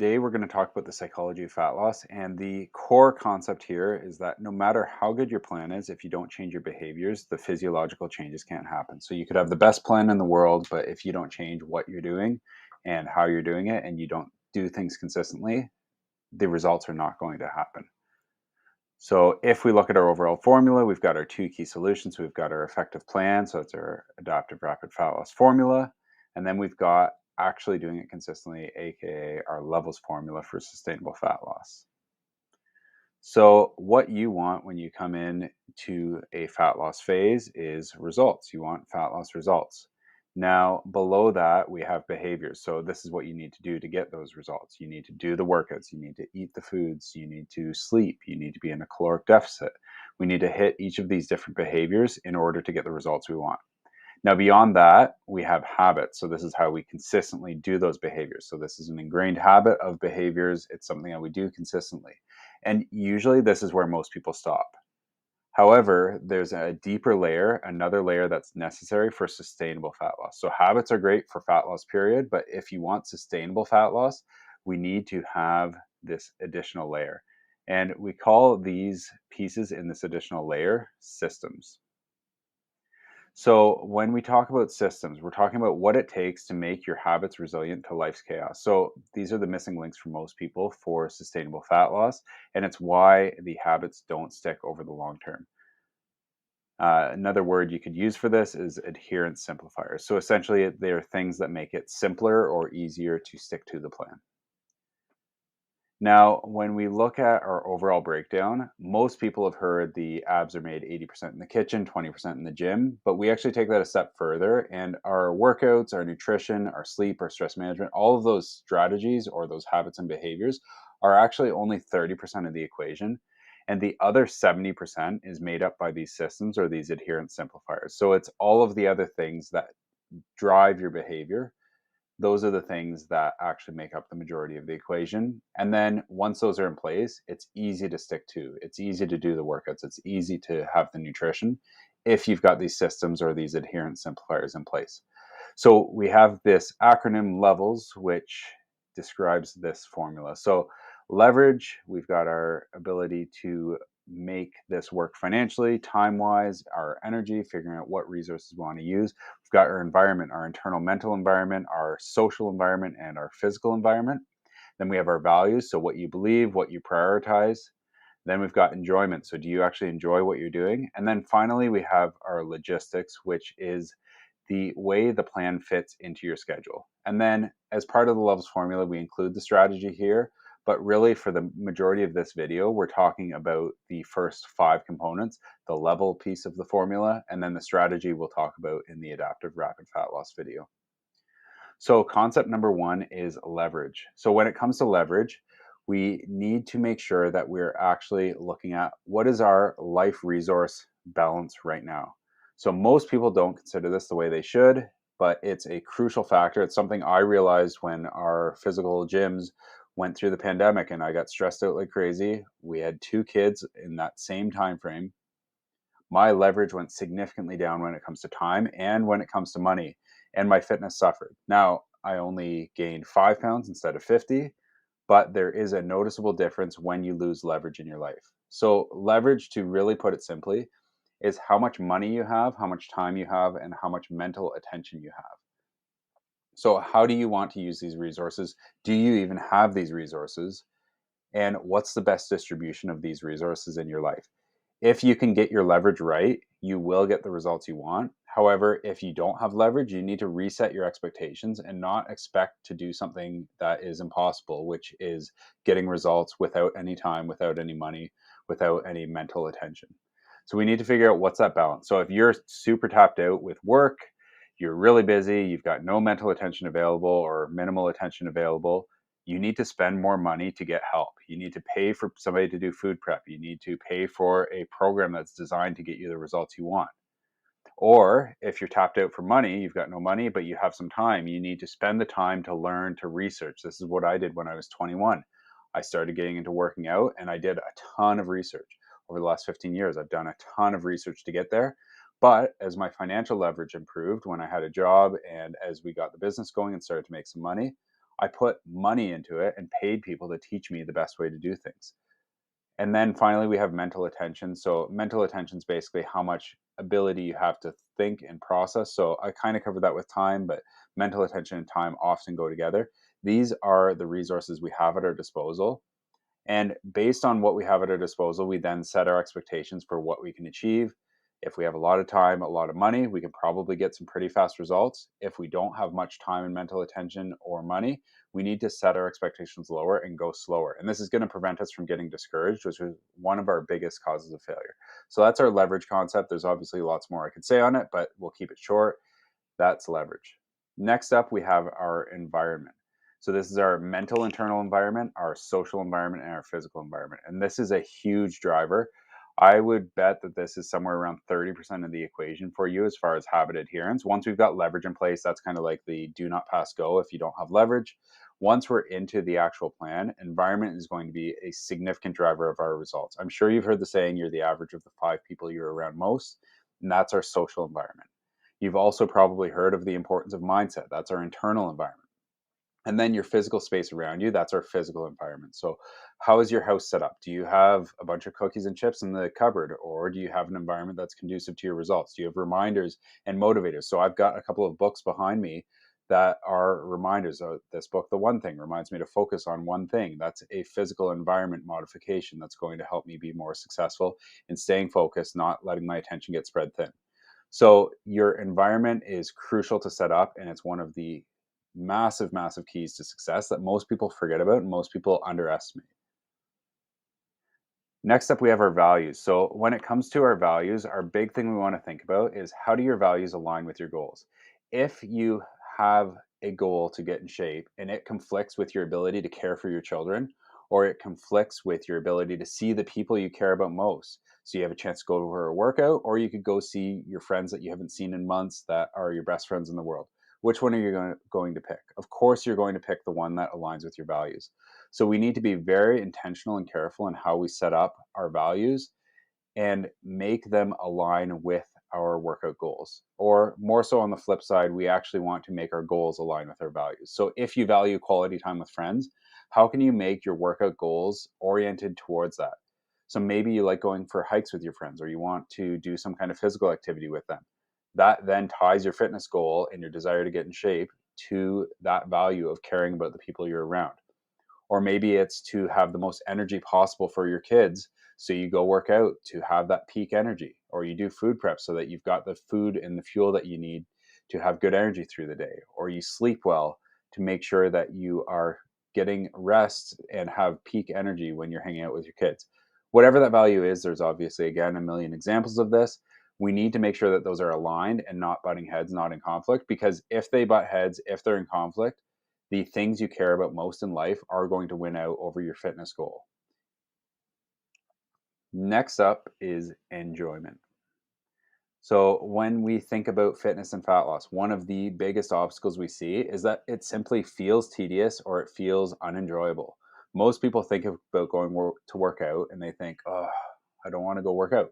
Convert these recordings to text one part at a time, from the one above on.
Today, we're going to talk about the psychology of fat loss. And the core concept here is that no matter how good your plan is, if you don't change your behaviors, the physiological changes can't happen. So you could have the best plan in the world, but if you don't change what you're doing and how you're doing it, and you don't do things consistently, the results are not going to happen. So if we look at our overall formula, we've got our two key solutions. We've got our effective plan, so it's our adaptive rapid fat loss formula. And then we've got actually doing it consistently, aka our levels formula for sustainable fat loss. So what you want when you come in to a fat loss phase is results. You want fat loss results. Now, below that, we have behaviors. So this is what you need to do to get those results. You need to do the workouts. You need to eat the foods. You need to sleep. You need to be in a caloric deficit. We need to hit each of these different behaviors in order to get the results we want. Now, beyond that, we have habits. So this is how we consistently do those behaviors. So this is an ingrained habit of behaviors. It's something that we do consistently. And usually this is where most people stop. However, there's a deeper layer, another layer that's necessary for sustainable fat loss. So habits are great for fat loss period, but if you want sustainable fat loss, we need to have this additional layer. And we call these pieces in this additional layer systems. So when we talk about systems, we're talking about what it takes to make your habits resilient to life's chaos. So these are the missing links for most people for sustainable fat loss, and it's why the habits don't stick over the long term. Another word you could use for this is adherence simplifiers. So essentially, they are things that make it simpler or easier to stick to the plan. Now, when we look at our overall breakdown, most people have heard the abs are made 80% in the kitchen, 20% in the gym, but we actually take that a step further, and our workouts, our nutrition, our sleep, our stress management, all of those strategies or those habits and behaviors are actually only 30% of the equation. And the other 70% is made up by these systems or these adherence simplifiers. So it's all of the other things that drive your behavior. Those are the things that actually make up the majority of the equation. And then once those are in place, it's easy to stick to. It's easy to do the workouts. It's easy to have the nutrition if you've got these systems or these adherence simplifiers in place. So we have this acronym LEVELS, which describes this formula. So leverage, we've got our ability to make this work financially, time-wise, our energy, figuring out what resources we want to use. We've got our environment, our internal mental environment, our social environment, and our physical environment. Then we have our values, so what you believe, what you prioritize. Then we've got enjoyment, so do you actually enjoy what you're doing? And then finally, we have our logistics, which is the way the plan fits into your schedule. And then as part of the levels formula, we include the strategy here. But really, for the majority of this video, we're talking about the first 5 components, the level piece of the formula, and then the strategy we'll talk about in the adaptive rapid fat loss video. So concept number 1 is leverage. So when it comes to leverage, we need to make sure that we're actually looking at what is our life resource balance right now. So most people don't consider this the way they should, but it's a crucial factor. It's something I realized when our physical gyms went through the pandemic and I got stressed out like crazy. We had 2 kids in that same time frame. My leverage went significantly down when it comes to time and when it comes to money, and my fitness suffered. Now, I only gained 5 pounds instead of 50, but there is a noticeable difference when you lose leverage in your life. So leverage, to really put it simply, is how much money you have, how much time you have, and how much mental attention you have. So how do you want to use these resources? Do you even have these resources? And what's the best distribution of these resources in your life? If you can get your leverage right, you will get the results you want. However, if you don't have leverage, you need to reset your expectations and not expect to do something that is impossible, which is getting results without any time, without any money, without any mental attention. So we need to figure out what's that balance. So if you're super tapped out with work, you're really busy, you've got no mental attention available or minimal attention available, you need to spend more money to get help. You need to pay for somebody to do food prep. You need to pay for a program that's designed to get you the results you want. Or if you're tapped out for money, you've got no money, but you have some time, you need to spend the time to learn, to research. This is what I did when I was 21. I started getting into working out and I did a ton of research. Over the last 15 years, I've done a ton of research to get there. But as my financial leverage improved when I had a job and as we got the business going and started to make some money, I put money into it and paid people to teach me the best way to do things. And then finally, we have mental attention. So, mental attention is basically how much ability you have to think and process. So, I kind of covered that with time, but mental attention and time often go together. These are the resources we have at our disposal. And based on what we have at our disposal, we then set our expectations for what we can achieve. If we have a lot of time, a lot of money, we can probably get some pretty fast results. If we don't have much time and mental attention or money, we need to set our expectations lower and go slower. And this is going to prevent us from getting discouraged, which is one of our biggest causes of failure. So that's our leverage concept. There's obviously lots more I could say on it, but we'll keep it short. That's leverage. Next up, we have our environment. So this is our mental internal environment, our social environment, and our physical environment. And this is a huge driver. I would bet that this is somewhere around 30% of the equation for you as far as habit adherence. Once we've got leverage in place, that's kind of like the do not pass go if you don't have leverage. Once we're into the actual plan, environment is going to be a significant driver of our results. I'm sure you've heard the saying, you're the average of the 5 people you're around most, and that's our social environment. You've also probably heard of the importance of mindset. That's our internal environment. And then your physical space around you, that's our physical environment. So, how is your house set up? Do you have a bunch of cookies and chips in the cupboard, or do you have an environment that's conducive to your results? Do you have reminders and motivators? So, I've got a couple of books behind me that are reminders. This book, The One Thing, reminds me to focus on one thing. That's a physical environment modification that's going to help me be more successful in staying focused, not letting my attention get spread thin. So your environment is crucial to set up, and it's one of the massive, massive keys to success that most people forget about and most people underestimate. Next up, we have our values. So when it comes to our values, our big thing we want to think about is how do your values align with your goals? If you have a goal to get in shape and it conflicts with your ability to care for your children, or it conflicts with your ability to see the people you care about most. So you have a chance to go for a workout, or you could go see your friends that you haven't seen in months that are your best friends in the world. Which one are you going to pick? Of course, you're going to pick the one that aligns with your values. So we need to be very intentional and careful in how we set up our values and make them align with our workout goals. Or more so on the flip side, we actually want to make our goals align with our values. So if you value quality time with friends, how can you make your workout goals oriented towards that? So maybe you like going for hikes with your friends, or you want to do some kind of physical activity with them. That then ties your fitness goal and your desire to get in shape to that value of caring about the people you're around. Or maybe it's to have the most energy possible for your kids. So you go work out to have that peak energy, or you do food prep so that you've got the food and the fuel that you need to have good energy through the day, or you sleep well to make sure that you are getting rest and have peak energy when you're hanging out with your kids. Whatever that value is, there's obviously, again, a million examples of this. We need to make sure that those are aligned and not butting heads, not in conflict, because if they butt heads, if they're in conflict, the things you care about most in life are going to win out over your fitness goal. Next up is enjoyment. So, when we think about fitness and fat loss, one of the biggest obstacles we see is that it simply feels tedious or it feels unenjoyable. Most people think about going to work out and they think, oh, I don't want to go work out.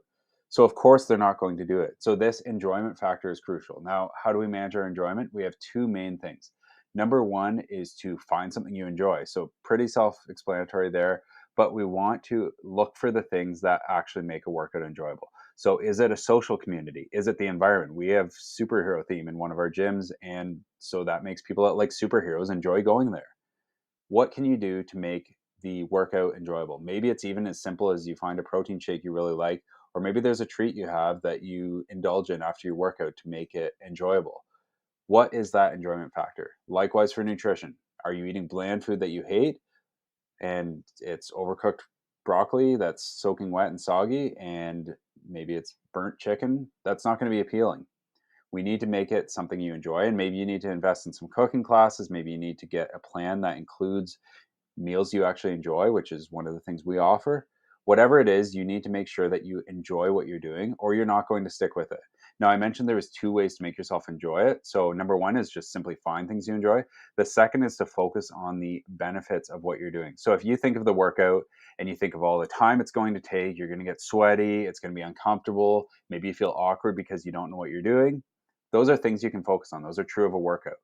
So, of course, they're not going to do it. So, this enjoyment factor is crucial. Now, how do we manage our enjoyment? We have two main things. Number one is to find something you enjoy. So, pretty self explanatory there, but we want to look for the things that actually make a workout enjoyable. So is it a social community? Is it the environment? We have superhero theme in one of our gyms, and so that makes people that like superheroes enjoy going there. What can you do to make the workout enjoyable? Maybe it's even as simple as you find a protein shake you really like, or maybe there's a treat you have that you indulge in after your workout to make it enjoyable. What is that enjoyment factor? Likewise for nutrition. Are you eating bland food that you hate and it's overcooked broccoli that's soaking wet and soggy, and maybe it's burnt chicken? That's not going to be appealing. We need to make it something you enjoy, and maybe you need to invest in some cooking classes. Maybe you need to get a plan that includes meals you actually enjoy, which is one of the things we offer. Whatever it is, you need to make sure that you enjoy what you're doing, or you're not going to stick with it. Now, I mentioned there was two ways to make yourself enjoy it. So number one is just simply find things you enjoy. The second is to focus on the benefits of what you're doing. So if you think of the workout and you think of all the time it's going to take, you're going to get sweaty, it's going to be uncomfortable, maybe you feel awkward because you don't know what you're doing. Those are things you can focus on. Those are true of a workout.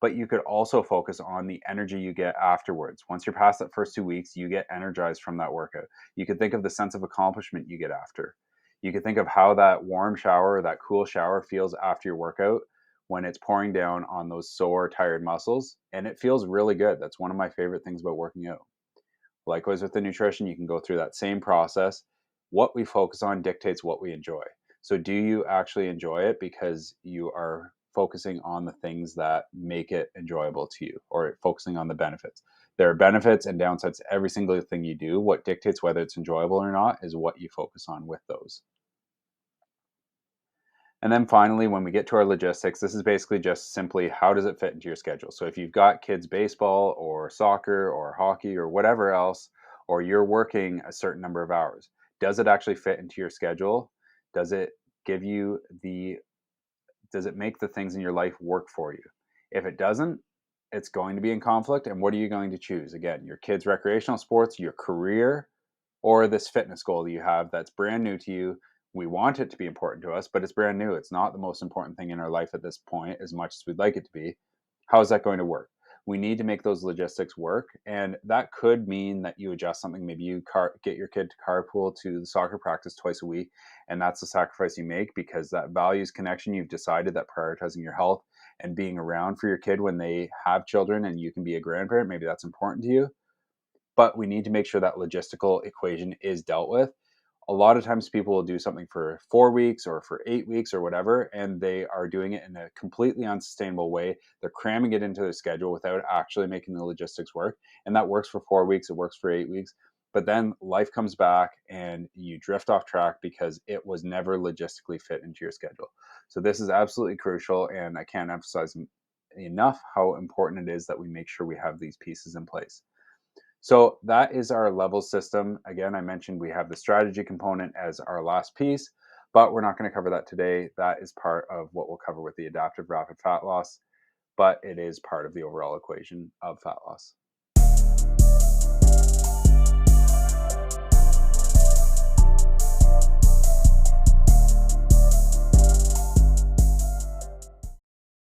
But you could also focus on the energy you get afterwards. Once you're past that first 2 weeks, you get energized from that workout. You could think of the sense of accomplishment you get after. You could think of how that warm shower, that cool shower feels after your workout when it's pouring down on those sore, tired muscles. And it feels really good. That's one of my favorite things about working out. Likewise with the nutrition, you can go through that same process. What we focus on dictates what we enjoy. So, do you actually enjoy it because you are focusing on the things that make it enjoyable to you or focusing on the benefits? There are benefits and downsides to every single thing you do. What dictates whether it's enjoyable or not is what you focus on with those. And then finally, when we get to our logistics, this is basically just simply how does it fit into your schedule? So if you've got kids baseball or soccer or hockey or whatever else, or you're working a certain number of hours, does it actually fit into your schedule? Does it give you the does it make the things in your life work for you? If it doesn't, it's going to be in conflict. And what are you going to choose? Again, your kids' recreational sports, your career, or this fitness goal that you have that's brand new to you. We want it to be important to us, but it's brand new. It's not the most important thing in our life at this point, as much as we'd like it to be. How is that going to work? We need to make those logistics work. And that could mean that you adjust something. Maybe you get your kid to carpool to the soccer practice twice a week. And that's the sacrifice you make because that values connection. You've decided that prioritizing your health and being around for your kid when they have children and you can be a grandparent, maybe that's important to you, but we need to make sure that logistical equation is dealt with. A lot of times people will do something for 4 weeks or for 8 weeks or whatever, and they are doing it in a completely unsustainable way. They're cramming it into their schedule without actually making the logistics work. And that works for 4 weeks, it works for 8 weeks. But then life comes back and you drift off track because it was never logistically fit into your schedule. So this is absolutely crucial. And I can't emphasize enough how important it is that we make sure we have these pieces in place. So that is our level system. Again, I mentioned we have the strategy component as our last piece, but we're not going to cover that today. That is part of what we'll cover with the adaptive rapid fat loss, but it is part of the overall equation of fat loss.